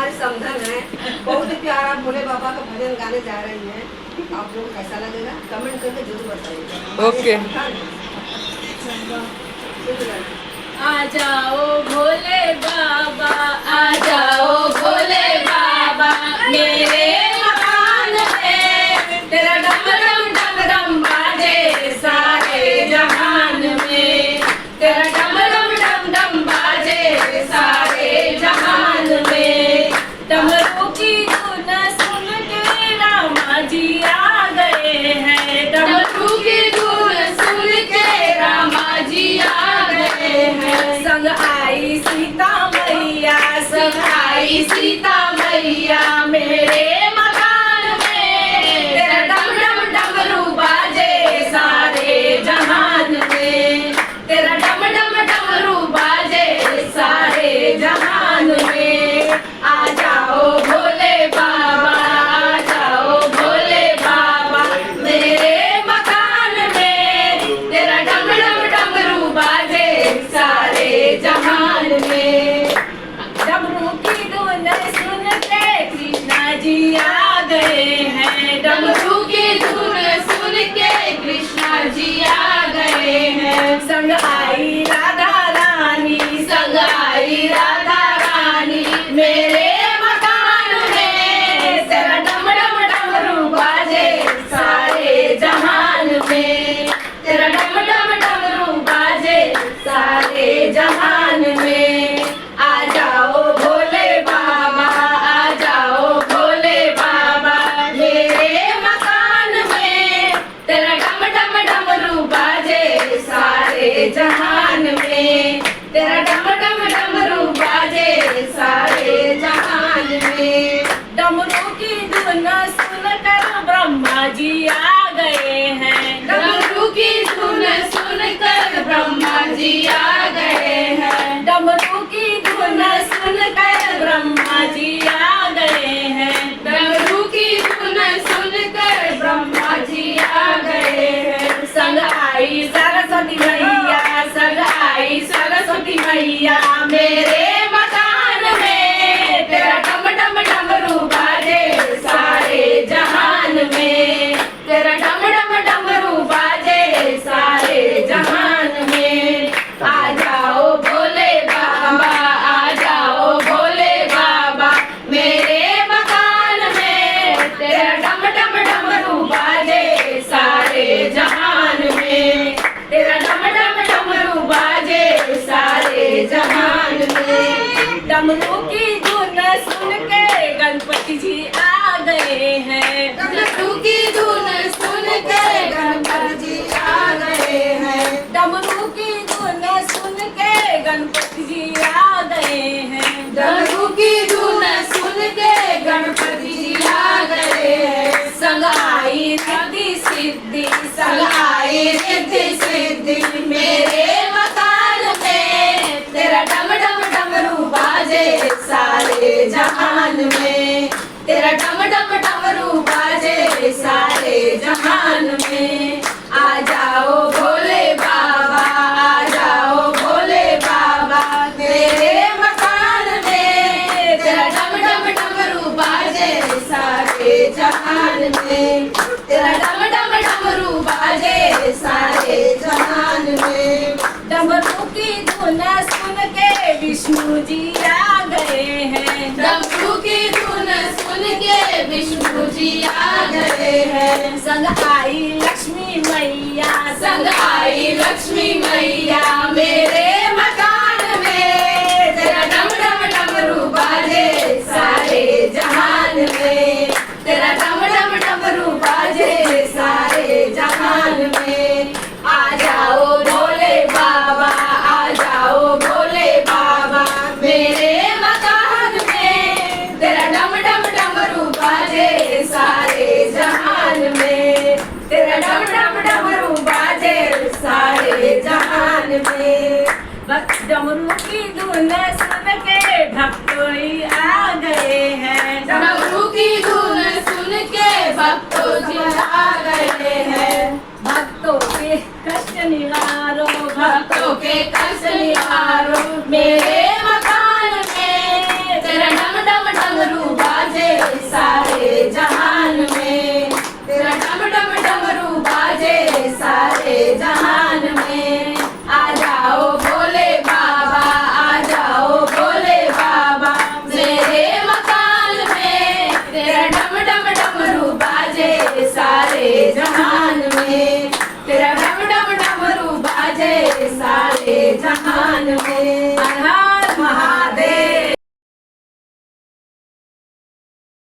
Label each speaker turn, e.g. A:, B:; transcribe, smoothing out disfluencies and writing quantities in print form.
A: हमारे समधन है, बहुत ही प्यारा भोले बाबा का भजन गाने जा रही हैं। आप लोग कैसा लगेगा कमेंट करके जरूर बताइएगा।
B: ओके।
C: आ जाओ भोले बाबा, आ जाओ भोले बाबा मेरे मकान में, तेरा डम डम डम डम बाजे सारे जहान में, तेरा डम डम डम डम बाजे सारे जहान में। डमरू की धुन सुन के रामा जी आ गए हैं, डमरू की धुन सुन के रामा जी आ गए हैं। संग आई सीता मैया, संग आई सीता मैया मेरे मकान में, तेरा डम डम डमरू बाजे सारे जहान में, तेरा डम डम डमरू बाजे सारे जहान में। आ जाओ भोले बाबा, आ जाओ भोले बाबा मेरे मकान में, तेरा डम डम डमरू बाजे सारे जहान में। डमरू की धुन सुन के कृष्णा जी आ गए हैं, डमरू की धुन सुन के कृष्णा जी आ गए हैं। संग आई राधा रानी, संग आई राधा रानी मेरे मकान में, तेरा डम डम डमरू बाजे सारे जहान में, तेरा डम डम डमरू बाजे सारे जहान में। आ जाओ भोले बाबा, आ जाओ भोले बाबा मेरे मकान में, तेरा डम डम डमरू बाजे सारे जहान में, तेरा डम डम डमरू बाजे सारे जहान में। डमरू की धुन सुनकर ब्रह्मा जी आ गए हैं, डमरू की धुन सुनकर ब्रह्मा जी आ गए हैं, डमरू की धुन सुनकर ब्रह्मा जी आ गए हैं, डमरू की धुन सुनकर ब्रह्मा जी आ गए हैं। संग आई सरस्वती मैया, संग आई सरस्वती मैया मेरे मकान में, तेरा डम डम डमरू बाजे सारे जहान में, तेरा डम डम डमरू बाजे सारे जहान में। आ जाओ भोले बाबा, आ जाओ भोले बाबा मेरे मकान में, तेरा डम डम डमरू बाजे सारे जहान में, तेरा डम डम डमरू बाजे सारे जहान में। डमरू की धुन सुन के गणपति जी आ गए हैं, डमरू की धुन सुन के गणपति जी आ गए हैं, डमरू की धुन सुन के गणपति जी आ गए हैं, डमरू की धुन सुन के गणपति जी आ गए हैं। संग आई रिद्धि सिद्धि, संग आई रिद्धि सिद्धि मेरे मकान में, तेरा डम डम डमरू बाजे सारे जहान में, तेरा डम डम डमरू बाजे सारे जहान में। आ जाओ भोले बाबा, आ जाओ भोले बाबा मेरे मकान में, तेरा डम डम डमरू बाजे सारे जहान में, तेरा डम डम डमरू बाजे सारे जहान में। डमरू की धुन सुन के विष्णु जी आ गए हैं, डमरू की धुन सुन के विष्णु जी आ गए हैं। संग आई लक्ष्मी मैया, संग आई लक्ष्मी मैया मेरे मकान में, तेरा डम डम डमरू बाजे सारे जहान में, तेरा डम डम डमरू बाजे सारे जहान में। आ जाओ भोले बाबा, आ जाओ भोले बाबा मेरे मकान में, तेरा डम डम डमरू बाजे सारे जहान में, तेरा डम डम डमरू बाजे सारे जहान में। बस डमरू की धुन सुन के भक्तों ही आ गए हैं, डमरू की धुन सुन के भक्तों जी आ गए हैं। भक्तों के कष्ट निवारो, भक्तों के कष्ट निवारो मेरे मकान में, तेरा डम डम डम साथ